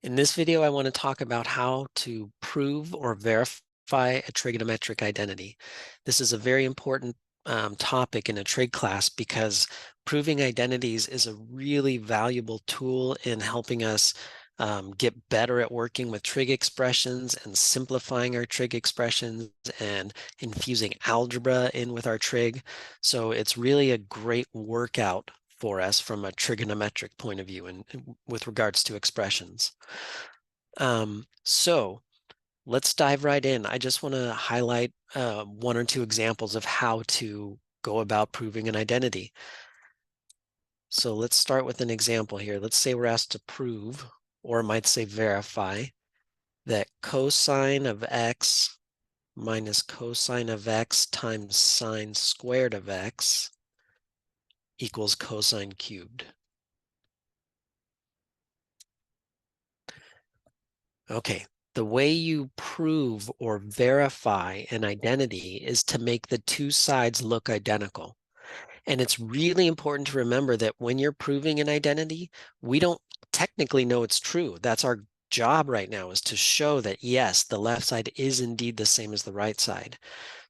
In this video, I want to talk about how to prove or verify a trigonometric identity. This is a very important topic in a trig class because proving identities is a really valuable tool in helping us get better at working with trig expressions and simplifying our trig expressions and infusing algebra in with our trig. So it's really a great workout for us from a trigonometric point of view and with regards to expressions. So let's dive right in. I just want to highlight one or two examples of how to go about proving an identity. So let's start with an example here. Let's say we're asked to prove, or it might say verify, that cosine of x minus cosine of x times sine squared of x equals cosine cubed. Okay, the way you prove or verify an identity is to make the two sides look identical. And it's really important to remember that when you're proving an identity, we don't technically know it's true. That's our job right now, is to show that, yes, the left side is indeed the same as the right side.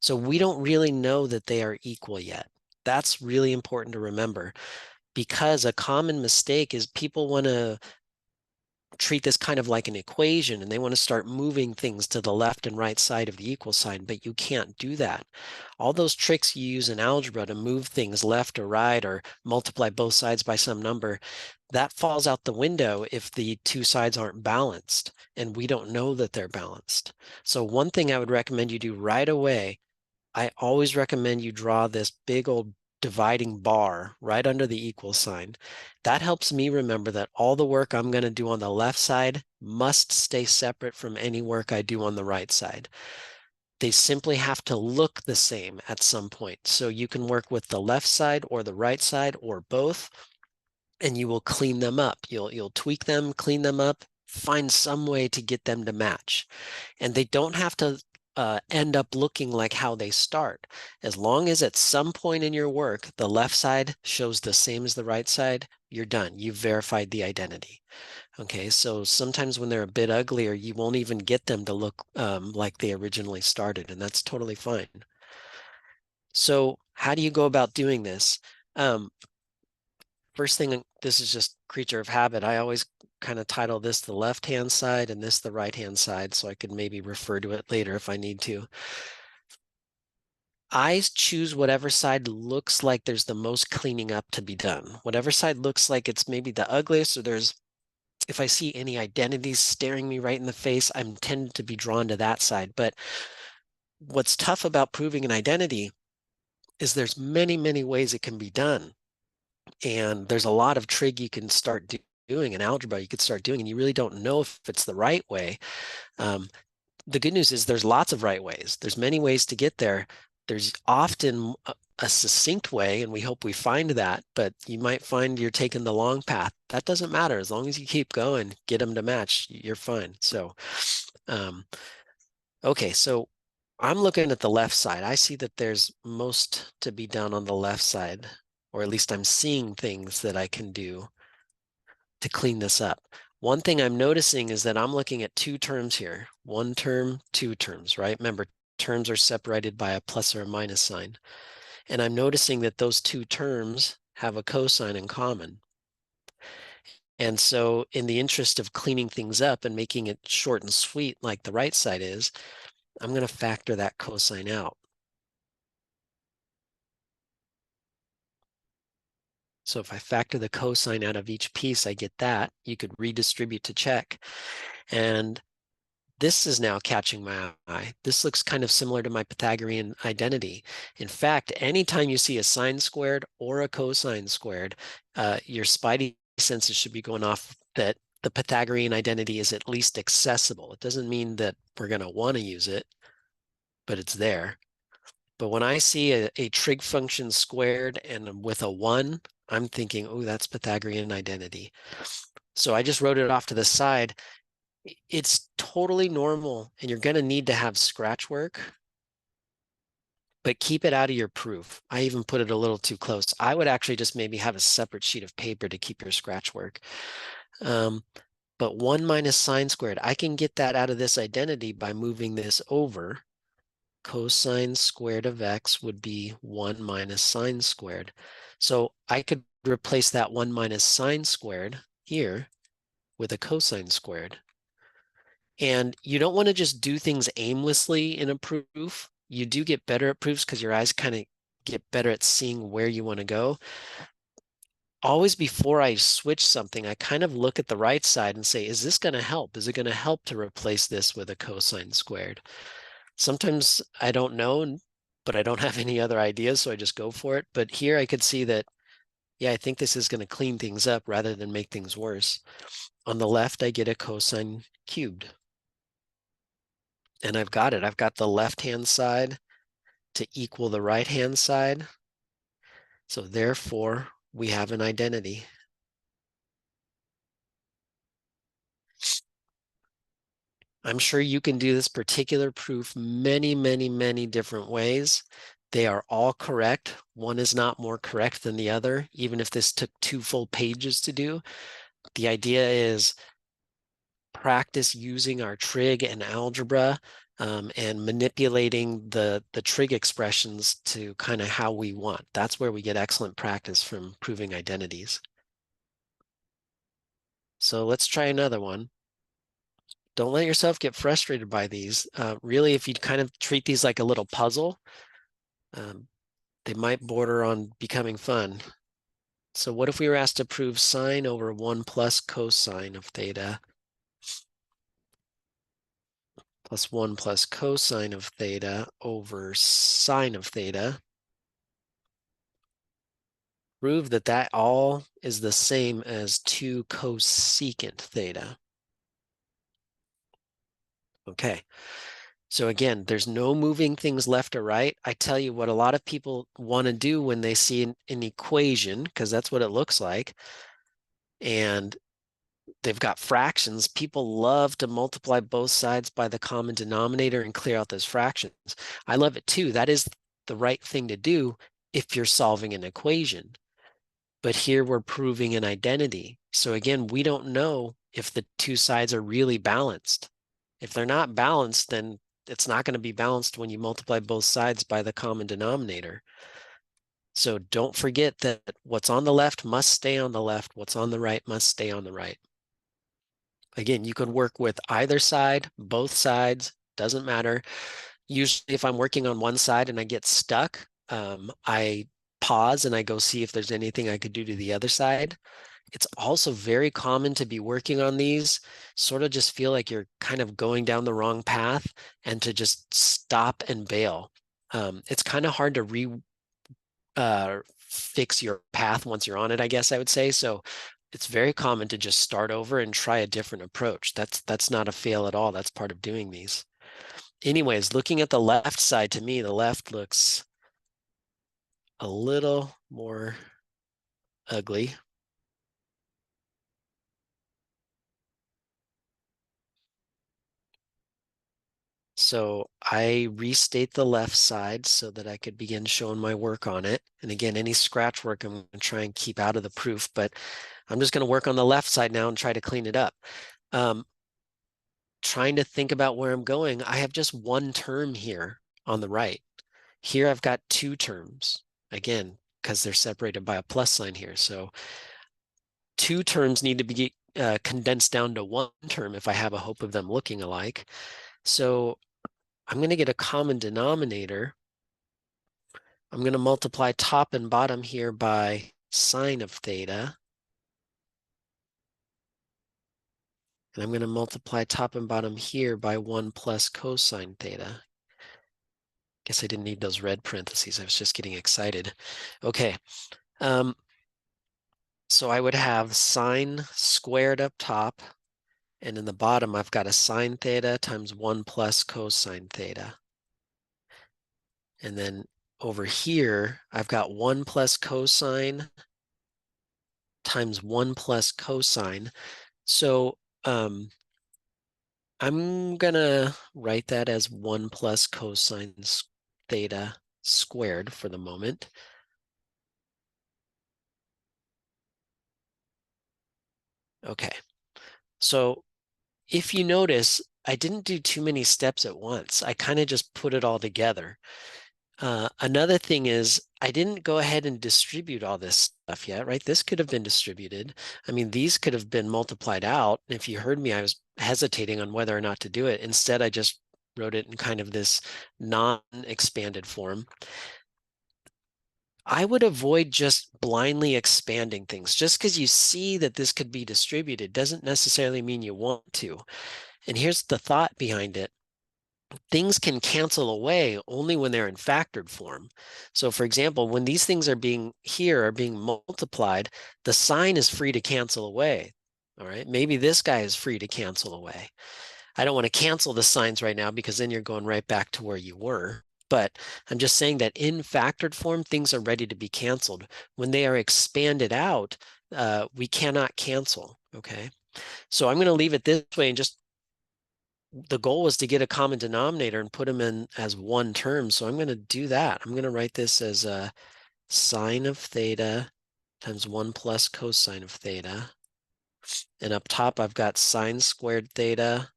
So we don't really know that they are equal yet. That's really important to remember, because a common mistake is people want to treat this kind of like an equation, and they want to start moving things to the left and right side of the equal sign, but you can't do that. All those tricks you use in algebra to move things left or right or multiply both sides by some number, that falls out the window if the two sides aren't balanced, and we don't know that they're balanced. So one thing I would recommend you do right away, I always recommend you draw this big old dividing bar right under the equal sign. That helps me remember that all the work I'm going to do on the left side must stay separate from any work I do on the right side. They simply have to look the same at some point. So you can work with the left side or the right side or both, and you will clean them up. You'll tweak them, clean them up, find some way to get them to match. And they don't have to end up looking like how they start. As long as at some point in your work, the left side shows the same as the right side, you're done. You've verified the identity. Okay, so sometimes when they're a bit uglier, you won't even get them to look like they originally started, and that's totally fine. So how do you go about doing this? First thing, this is just creature of habit. I always kind of title this the left-hand side and this the right-hand side, so I could maybe refer to it later if I need to. I choose whatever side looks like there's the most cleaning up to be done. Whatever side looks like it's maybe the ugliest, or if I see any identities staring me right in the face, I'm tend to be drawn to that side. But what's tough about proving an identity is there's many, many ways it can be done. And there's a lot of trig you can start doing in algebra you could start doing, and you really don't know if it's the right way. The good news is there's lots of right ways. There's many ways to get there. There's often a succinct way, and we hope we find that, but you might find you're taking the long path. That doesn't matter. As long as you keep going, get them to match, you're fine. So, okay, so I'm looking at the left side. I see that there's most to be done on the left side, or at least I'm seeing things that I can do to clean this up. One thing I'm noticing is that I'm looking at two terms here. One term, two terms, right? Remember, terms are separated by a plus or a minus sign. And I'm noticing that those two terms have a cosine in common. And so in the interest of cleaning things up and making it short and sweet like the right side is, I'm going to factor that cosine out. So if I factor the cosine out of each piece, I get that. You could redistribute to check. And this is now catching my eye. This looks kind of similar to my Pythagorean identity. In fact, anytime you see a sine squared or a cosine squared, your spidey senses should be going off that the Pythagorean identity is at least accessible. It doesn't mean that we're going to want to use it, but it's there. But when I see a trig function squared and with a 1, I'm thinking, oh, that's Pythagorean identity. So I just wrote it off to the side. It's totally normal, and you're going to need to have scratch work, but keep it out of your proof. I even put it a little too close. I would actually just maybe have a separate sheet of paper to keep your scratch work. But 1 minus sine squared, I can get that out of this identity by moving this over. Cosine squared of x would be 1 minus sine squared. So I could replace that 1 minus sine squared here with a cosine squared. And you don't want to just do things aimlessly in a proof. You do get better at proofs because your eyes kind of get better at seeing where you want to go. Always before I switch something, I kind of look at the right side and say, is this going to help? Is it going to help to replace this with a cosine squared? Sometimes I don't know, but I don't have any other ideas, so I just go for it. But here I could see that, yeah, I think this is going to clean things up rather than make things worse. On the left, I get a cosine cubed. And I've got it. I've got the left-hand side to equal the right-hand side. So therefore, we have an identity. I'm sure you can do this particular proof many, many, many different ways. They are all correct. One is not more correct than the other, even if this took 2 full pages to do. The idea is practice using our trig and algebra and manipulating the trig expressions to kind of how we want. That's where we get excellent practice from proving identities. So let's try another one. Don't let yourself get frustrated by these. Really, if you kind of treat these like a little puzzle, they might border on becoming fun. So what if we were asked to prove sine over 1 plus cosine of theta plus 1 plus cosine of theta over sine of theta? Prove that that all is the same as 2 cosecant theta. Okay. So again, there's no moving things left or right. I tell you what a lot of people want to do when they see an equation, because that's what it looks like, and they've got fractions. People love to multiply both sides by the common denominator and clear out those fractions. I love it too. That is the right thing to do if you're solving an equation. But here we're proving an identity. So again, we don't know if the two sides are really balanced. If they're not balanced, then it's not going to be balanced when you multiply both sides by the common denominator. So don't forget that what's on the left must stay on the left. What's on the right must stay on the right. Again, you could work with either side, both sides, doesn't matter. Usually if I'm working on one side and I get stuck, I pause and I go see if there's anything I could do to the other side. It's also very common to be working on these, sort of just feel like you're kind of going down the wrong path and to just stop and bail. It's kind of hard to fix your path once you're on it, I guess I would say. So it's very common to just start over and try a different approach. That's not a fail at all. That's part of doing these. Anyways, looking at the left side, to me, the left looks a little more ugly. So I restate the left side so that I could begin showing my work on it. And again, any scratch work I'm going to try and keep out of the proof, but I'm just going to work on the left side now and try to clean it up. Trying to think about where I'm going, I have just one term here on the right. Here I've got 2 terms, again, because they're separated by a plus sign here. So 2 terms need to be condensed down to 1 term if I have a hope of them looking alike. So I'm going to get a common denominator. I'm going to multiply top and bottom here by sine of theta. And I'm going to multiply top and bottom here by 1 plus cosine theta. Guess I didn't need those red parentheses. I was just getting excited. Okay. So I would have sine squared up top. And in the bottom, I've got a sine theta times 1 plus cosine theta. And then over here, I've got 1 plus cosine times 1 plus cosine. So I'm going to write that as 1 plus cosine theta squared for the moment. Okay. So if you notice, I didn't do too many steps at once. I kind of just put it all together. Another thing is I didn't go ahead and distribute all this stuff yet, right? This could have been distributed. I mean, these could have been multiplied out. If you heard me, I was hesitating on whether or not to do it. Instead, I just wrote it in kind of this non-expanded form. I would avoid just blindly expanding things. Just because you see that this could be distributed doesn't necessarily mean you want to. And here's the thought behind it. Things can cancel away only when they're in factored form. So for example, when these things are being multiplied, the sign is free to cancel away. All right, maybe this guy is free to cancel away. I don't want to cancel the signs right now because then you're going right back to where you were. But I'm just saying that in factored form, things are ready to be canceled. When they are expanded out, we cannot cancel, okay? So I'm going to leave it this way and just the goal was to get a common denominator and put them in as one term. So I'm going to do that. I'm going to write this as a sine of theta times 1 plus cosine of theta. And up top, I've got sine squared theta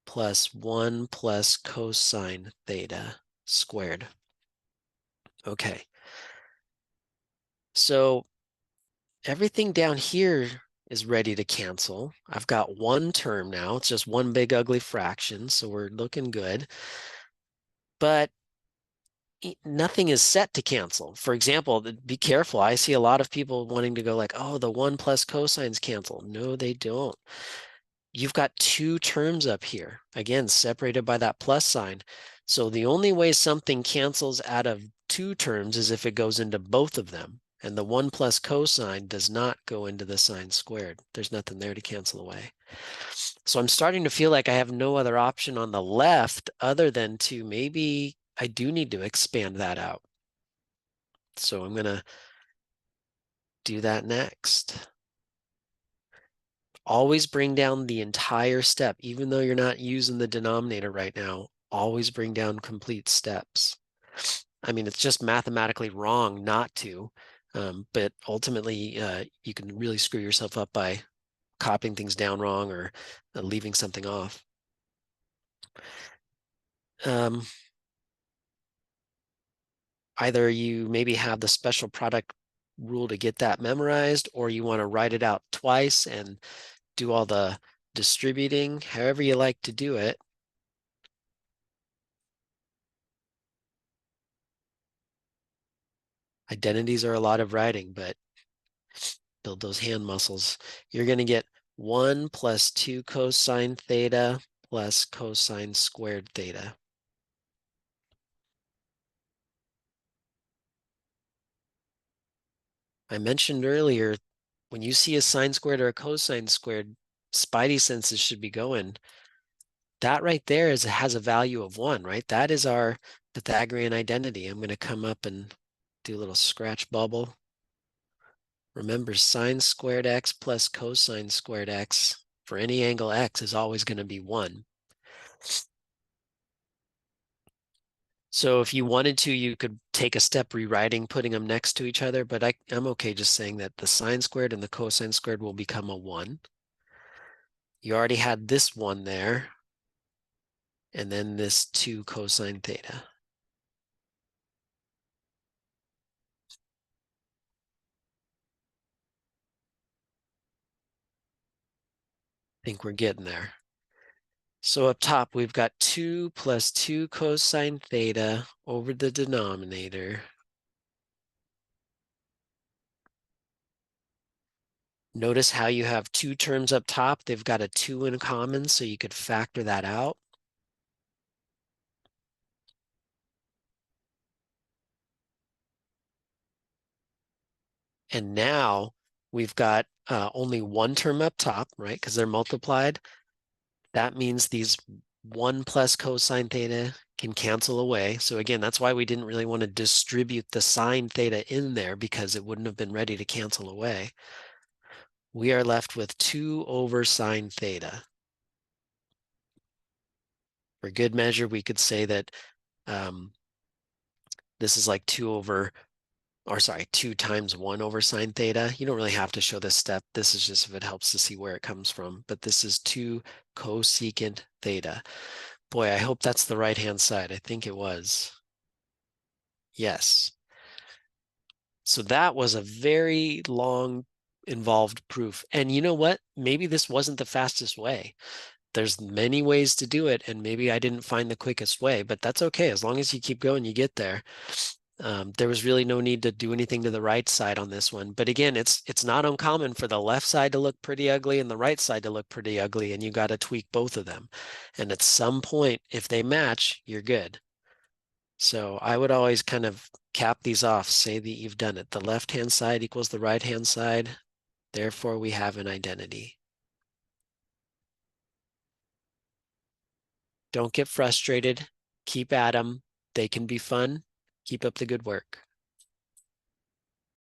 plus 1 plus cosine theta squared. Okay. So everything down here is ready to cancel. I've got one term now. It's just one big ugly fraction. So we're looking good. But nothing is set to cancel. For example, be careful. I see a lot of people wanting to go like, oh, the 1 plus cosines cancel. No, they don't. You've got two terms up here, again, separated by that plus sign. So the only way something cancels out of two terms is if it goes into both of them. And the 1 plus cosine does not go into the sine squared. There's nothing there to cancel away. So I'm starting to feel like I have no other option on the left other than to maybe I do need to expand that out. So I'm going to do that next. Always bring down the entire step, even though you're not using the denominator right now, always bring down complete steps. I mean, it's just mathematically wrong not to, but ultimately you can really screw yourself up by copying things down wrong or leaving something off. Either you maybe have the special product rule to get that memorized, or you want to write it out twice and do all the distributing, however you like to do it. Identities are a lot of writing, but build those hand muscles. You're going to get 1 plus 2 cosine theta plus cosine squared theta. I mentioned earlier, when you see a sine squared or a cosine squared, spidey senses should be going. That right there has a value of 1, right? That is our Pythagorean identity. I'm going to come up and do a little scratch bubble. Remember, sine squared x plus cosine squared x for any angle x is always going to be 1. So if you wanted to, you could take a step rewriting, putting them next to each other, but I'm okay just saying that the sine squared and the cosine squared will become a 1. You already had this 1 there, and then this 2 cosine theta. I think we're getting there. So up top, we've got 2 plus 2 cosine theta over the denominator. Notice how you have two terms up top. They've got a 2 in common, so you could factor that out. And now we've got only one term up top, right? Because they're multiplied. That means these 1 plus cosine theta can cancel away. So again, that's why we didn't really want to distribute the sine theta in there because it wouldn't have been ready to cancel away. We are left with 2 over sine theta. For good measure, we could say that this is like 2 over or sorry, 2 times 1 over sine theta. You don't really have to show this step. This is just if it helps to see where it comes from. But this is 2 cosecant theta. Boy, I hope that's the right-hand side. I think it was. Yes. So that was a very long, involved proof. And you know what? Maybe this wasn't the fastest way. There's many ways to do it, and maybe I didn't find the quickest way, but that's okay. As long as you keep going, you get there. There was really no need to do anything to the right side on this one. But again, it's not uncommon for the left side to look pretty ugly and the right side to look pretty ugly, and you got to tweak both of them. And at some point, if they match, you're good. So I would always kind of cap these off, say that you've done it. The left-hand side equals the right-hand side. Therefore, we have an identity. Don't get frustrated. Keep at them. They can be fun. Keep up the good work.